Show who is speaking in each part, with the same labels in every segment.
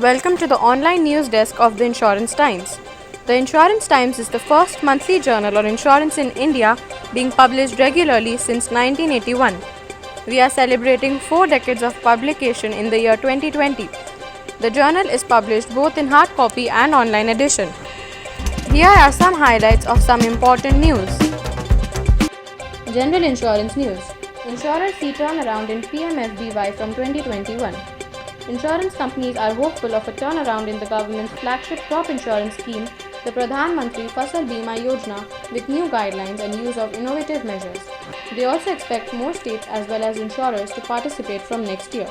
Speaker 1: Welcome to the online news desk of the Insurance Times. The Insurance Times is the first monthly journal on insurance in India being published regularly since 1981. We are celebrating 4 decades of publication in the year 2020. The journal is published both in hard copy and online edition. Here are some highlights of some important news. General Insurance News. Insurers see turnaround in PMFBY from 2021. Insurance companies are hopeful of a turnaround in the government's flagship crop insurance scheme, the Pradhan Mantri Fasal Bima Yojana, with new guidelines and use of innovative measures. They also expect more states as well as insurers to participate from next year.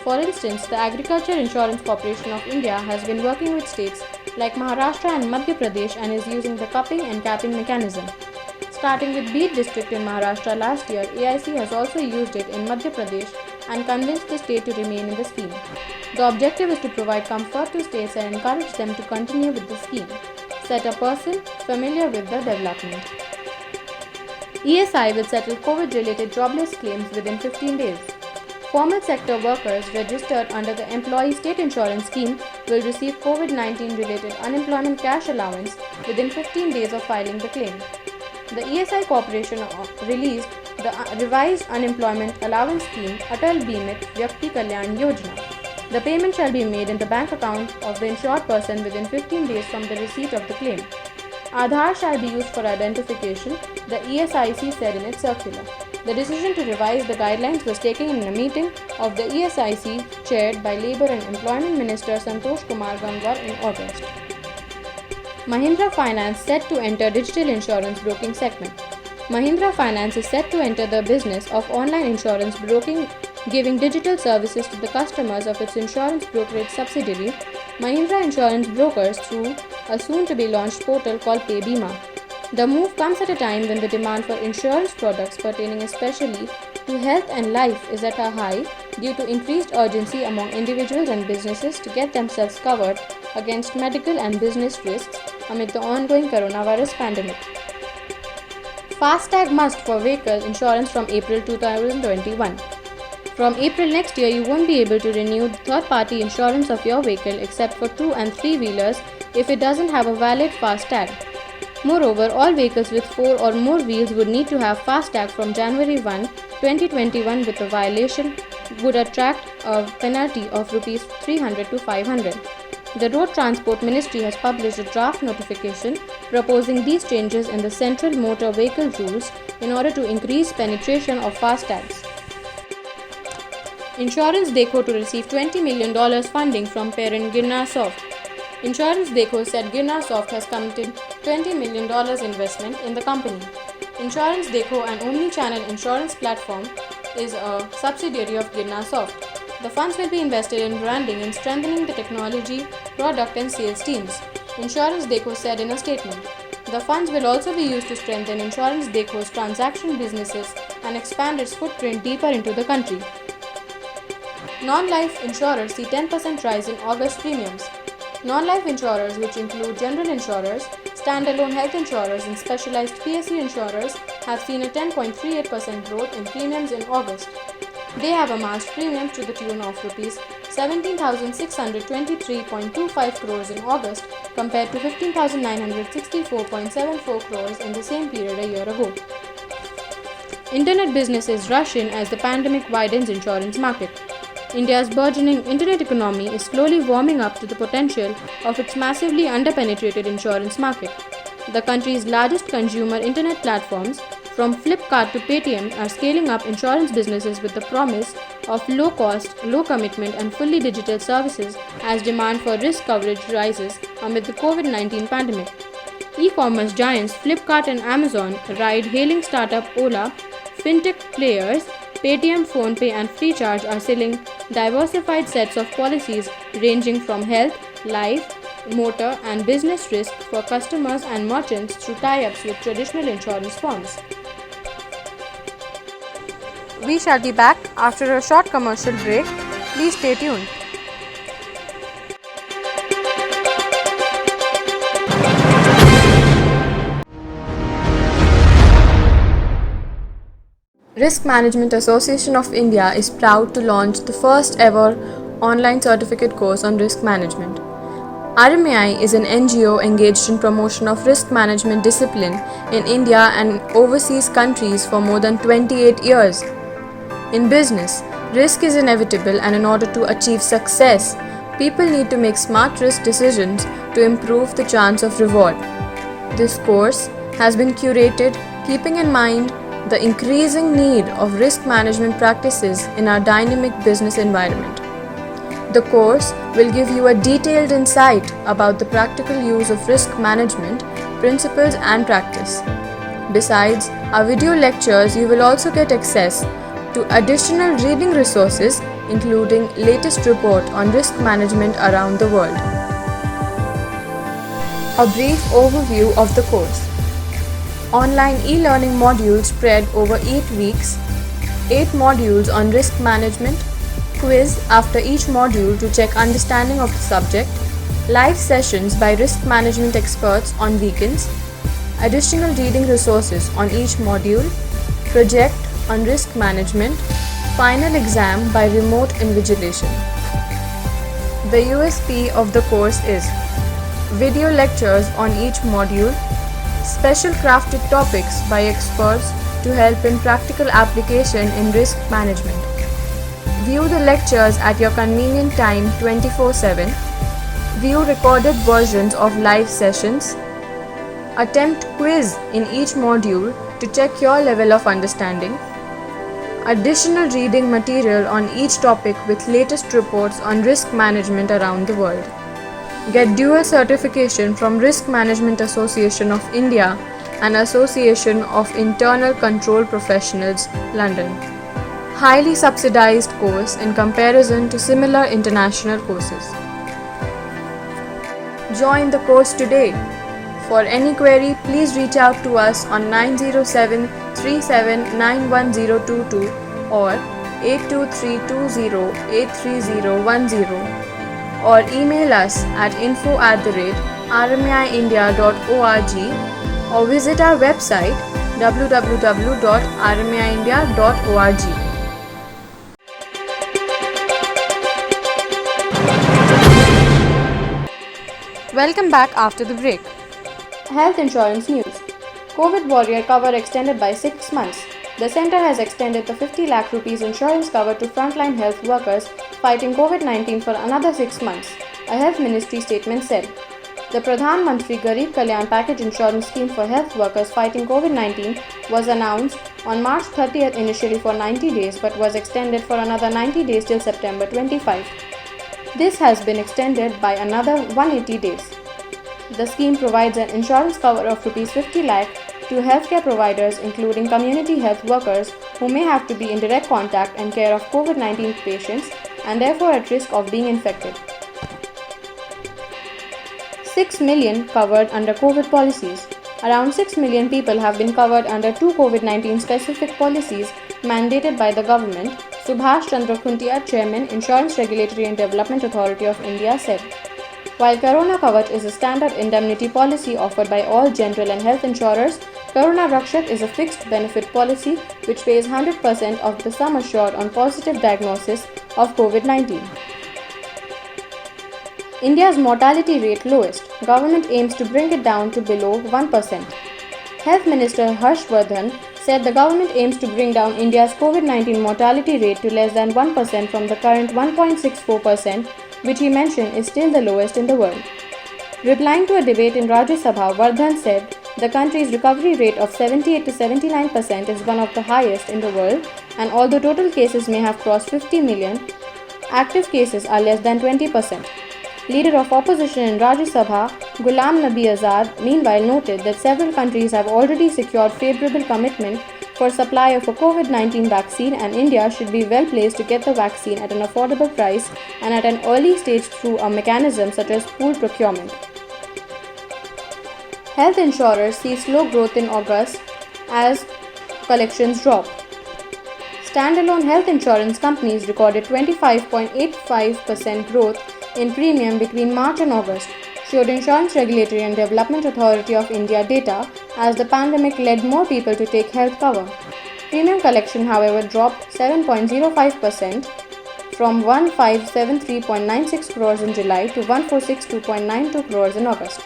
Speaker 1: For instance, the Agriculture Insurance Corporation of India has been working with states like Maharashtra and Madhya Pradesh and is using the cupping and capping mechanism. Starting with Beed district in Maharashtra last year, AIC has also used it in Madhya Pradesh and convinced the state to remain in the scheme. The objective is to provide comfort to states and encourage them to continue with the scheme. Set a person familiar with the development. ESI will settle COVID-related jobless claims within 15 days. Formal sector workers registered under the Employee State Insurance Scheme will receive COVID-19 related unemployment cash allowance within 15 days of filing the claim. The ESI Corporation released the revised unemployment allowance scheme Atal Bimit Vyakti Kalyan Yojana. The payment shall be made in the bank account of the insured person within 15 days from the receipt of the claim. Aadhaar shall be used for identification, the ESIC said in its circular. The decision to revise the guidelines was taken in a meeting of the ESIC chaired by Labour and Employment Minister Santosh Kumar Gangwar in August. Mahindra Finance set to enter digital insurance broking segment. Mahindra Finance is set to enter the business of online insurance broking, giving digital services to the customers of its insurance brokerage subsidiary, Mahindra Insurance Brokers, through a soon-to-be-launched portal called PayBima. The move comes at a time when the demand for insurance products pertaining especially to health and life is at a high due to increased urgency among individuals and businesses to get themselves covered against medical and business risks amid the ongoing coronavirus pandemic. FASTag must for vehicle insurance from April 2021. From April next year, you won't be able to renew the third-party insurance of your vehicle except for 2 and 3-wheelers if it doesn't have a valid FASTag. Moreover, all vehicles with 4 or more wheels would need to have FASTag from January 1, 2021, with a violation would attract a penalty of Rs 300 to 500. The Road Transport Ministry has published a draft notification proposing these changes in the Central Motor Vehicle Rules in order to increase penetration of FASTags. Insurance Dekho to receive $20 million funding from parent Girnar Soft. Insurance Dekho said Girnar Soft has committed $20 million investment in the company. Insurance Dekho, an omni-channel insurance platform, is a subsidiary of Girnar Soft. The funds will be invested in branding and strengthening the technology, product and sales teams, Insurance Dekho said in a statement. The funds will also be used to strengthen Insurance Dekho's transaction businesses and expand its footprint deeper into the country. Non-life insurers see 10% rise in August premiums. Non-life insurers, which include general insurers, standalone health insurers and specialized PSU insurers, have seen a 10.38% growth in premiums in August. They have amassed premiums to the tune of Rs 17,623.25 crores in August compared to 15,964.74 crores in the same period a year ago. Internet businesses rush in as the pandemic widens insurance market. India's burgeoning internet economy is slowly warming up to the potential of its massively underpenetrated insurance market. The country's largest consumer internet platforms, from Flipkart to Paytm, are scaling up insurance businesses with the promise of low cost, low commitment and fully digital services as demand for risk coverage rises amid the COVID-19 pandemic. E-commerce giants Flipkart and Amazon, ride-hailing startup Ola, fintech players Paytm, PhonePe and Freecharge are selling diversified sets of policies ranging from health, life, motor and business risk for customers and merchants through tie-ups with traditional insurance firms. We shall be back after a short commercial break. Please stay tuned. Risk Management Association of India is proud to launch the first ever online certificate course on risk management. RMAI is an NGO engaged in promotion of risk management discipline in India and overseas countries for more than 28 years. In business, risk is inevitable, and in order to achieve success, people need to make smart risk decisions to improve the chance of reward. This course has been curated keeping in mind the increasing need of risk management practices in our dynamic business environment. The course will give you a detailed insight about the practical use of risk management, principles and practice. Besides our video lectures, you will also get access to additional reading resources including latest report on risk management around the world. A brief overview of the course. Online e-learning modules spread over 8 weeks, 8 modules on risk management, quiz after each module to check understanding of the subject, live sessions by risk management experts on weekends, additional reading resources on each module, project on risk management, final exam by remote invigilation. The USP of the course is video lectures on each module, special crafted topics by experts to help in practical application in risk management. View the lectures at your convenient time 24/7. View recorded versions of live sessions. Attempt quiz in each module to check your level of understanding. Additional reading material on each topic with latest reports on risk management around the world. Get dual certification from Risk Management Association of India and Association of Internal Control Professionals, London. Highly subsidized course in comparison to similar international courses. Join the course today. For any query, please reach out to us on 907 37911022 or 82320 or email us at info@rmiindia.org or visit our website www.rmiindia.org. Welcome back after the break. Health insurance news. COVID warrior cover extended by 6 months. The centre has extended the 50 lakh rupees insurance cover to frontline health workers fighting COVID-19 for another 6 months, a health ministry statement said. The Pradhan Mantri Garib Kalyan Package Insurance Scheme for health workers fighting COVID-19 was announced on March 30th initially for 90 days but was extended for another 90 days till September 25. This has been extended by another 180 days. The scheme provides an insurance cover of Rs 50 lakh to healthcare providers including community health workers who may have to be in direct contact and care of COVID-19 patients and therefore at risk of being infected. 6 million covered under COVID policies. Around 6 million people have been covered under 2 COVID-19 specific policies mandated by the government, Subhash Chandra Khuntia, Chairman, Insurance Regulatory and Development Authority of India said. While Corona Kavach is a standard indemnity policy offered by all general and health insurers, Corona Rakshak is a fixed benefit policy which pays 100% of the sum assured on positive diagnosis of COVID-19. India's mortality rate lowest. Government aims to bring it down to below 1%. Health Minister Harsh Vardhan said the government aims to bring down India's COVID-19 mortality rate to less than 1% from the current 1.64%, which he mentioned is still the lowest in the world. Replying to a debate in Rajya Sabha, Vardhan said the country's recovery rate of 78 to 79% is one of the highest in the world, and although total cases may have crossed 50 million, active cases are less than 20%. Leader of opposition in Rajya Sabha, Ghulam Nabi Azad, meanwhile noted that several countries have already secured favorable commitment for supply of a COVID-19 vaccine and India should be well placed to get the vaccine at an affordable price and at an early stage through a mechanism such as pooled procurement. Health insurers see slow growth in August as collections drop. Standalone health insurance companies recorded 25.85% growth in premium between March and August, showed Insurance Regulatory and Development Authority of India data as the pandemic led more people to take health cover. Premium collection, however, dropped 7.05% from 1573.96 crores in July to 1462.92 crores in August.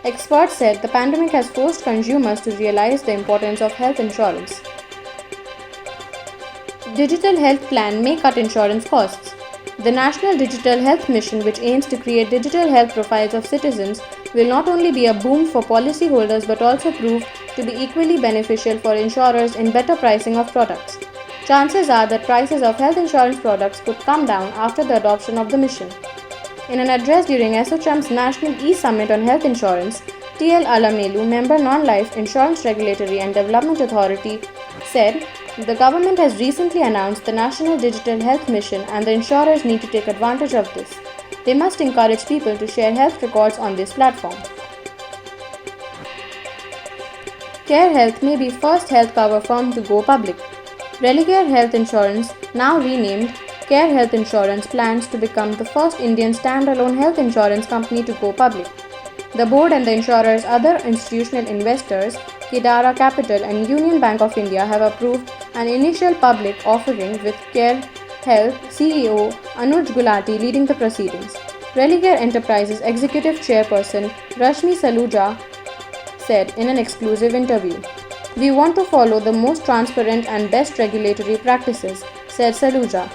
Speaker 1: Experts said the pandemic has forced consumers to realize the importance of health insurance. Digital Health Plan may cut insurance costs. The National Digital Health Mission, which aims to create digital health profiles of citizens, will not only be a boom for policyholders but also prove to be equally beneficial for insurers in better pricing of products. Chances are that prices of health insurance products could come down after the adoption of the mission. In an address during ASSOCHAM's National E-Summit on Health Insurance, TL Alamelu, member Non-Life Insurance Regulatory and Development Authority, said, "The government has recently announced the National Digital Health Mission and the insurers need to take advantage of this. They must encourage people to share health records on this platform." Care Health may be first health cover firm to go public. Religare Health Insurance, now renamed Care Health Insurance, plans to become the first Indian standalone health insurance company to go public. The board and the insurer's other institutional investors, Kedara Capital and Union Bank of India, have approved an initial public offering with Care Health CEO Anuj Gulati leading the proceedings. Religare Enterprises Executive Chairperson Rashmi Saluja said in an exclusive interview, "We want to follow the most transparent and best regulatory practices," said Saluja.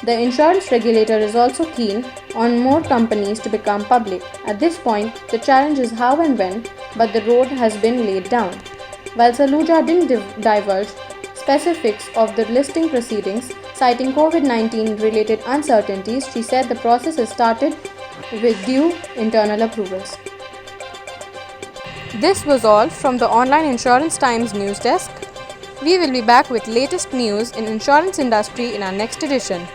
Speaker 1: The insurance regulator is also keen on more companies to become public. At this point, the challenge is how and when, but the road has been laid down. While Saluja didn't divulge specifics of the listing proceedings, citing COVID-19 related uncertainties, she said the process has started with due internal approvals. This was all from the Online Insurance Times news desk. We will be back with latest news in insurance industry in our next edition.